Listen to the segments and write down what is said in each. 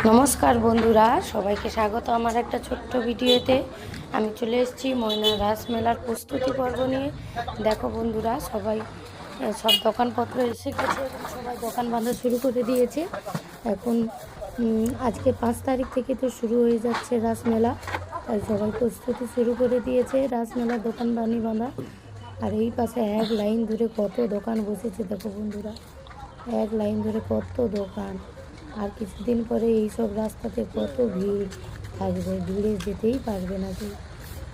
নমস্কার বন্ধুরা, সবাইকে স্বাগত আমার একটা ছোট্ট ভিডিওতে। আমি চলে এসেছি ময়না রাস মেলার প্রস্তুতি পর্ব নিয়ে। দেখো বন্ধুরা, সবাই সব দোকানপত্র এসে গেছে এবং সবাই দোকান বাঁধা শুরু করে দিয়েছে। এখন আজকে 5 তারিখ থেকে তো শুরু হয়ে যাচ্ছে রাসমেলা, তাই সবাই প্রস্তুতি শুরু করে দিয়েছে রাসমেলার দোকান বাঁধা। আর এই পাশে এক লাইন ধরে কত দোকান বসেছে দেখো বন্ধুরা, এক লাইন ধরে কত দোকান। আর কিছুদিন পরে এই সব রাস্তাতে কত ভিড় থাকবে, ভিড়ে যেতেই পারবে না কেউ।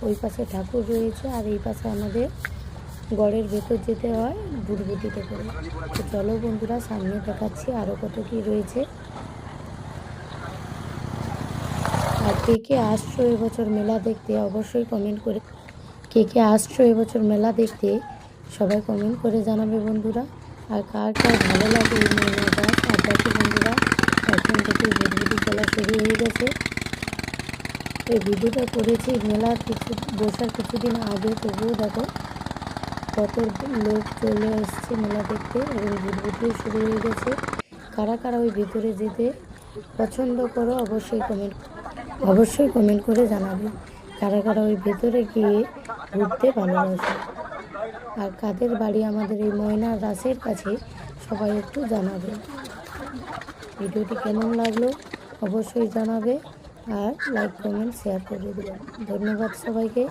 ওই পাশে ঠাকুর রয়েছে আর এই পাশে আমাদের গড়ের ভেতর যেতে হয় বুটবুটিতে করে। তো চলো বন্ধুরা, সামনে দেখাচ্ছি আরও কত কি রয়েছে। আর কে কে আসছো এবছর মেলা দেখতে অবশ্যই কমেন্ট করে, কে কে আসছো এবছর মেলা দেখতে সবাই কমেন্ট করে জানাবে বন্ধুরা। আর কার কার ভালো লাগে এই মেলাটা। আর দেখো বন্ধুরা, এখন থেকে বুটবুটি চলা শুরু হয়ে গেছে। এই ভিডিওটা করেছি মেলার বসার কিছুদিন আগে, তবুও দেখো কত লোক চলে এসছে মেলা দেখতে এবং বুটবুটিও শুরু হয়ে গেছে। কারা কারা ওই ভিতরে যেতে পছন্দ করো অবশ্যই কমেন্ট করে জানাবে। কারা কারা ওই ভেতরে গিয়ে ঘুরতে ভালোবাসে আর কাদের বাড়ি আমাদের এই ময়নার রাসের কাছে সবাই একটু জানাবে। ভিডিওটি কেমন লাগলো অবশ্যই জানাবে আর লাইক কমেন্ট শেয়ার করে দিবেন। ধন্যবাদ সবাইকে।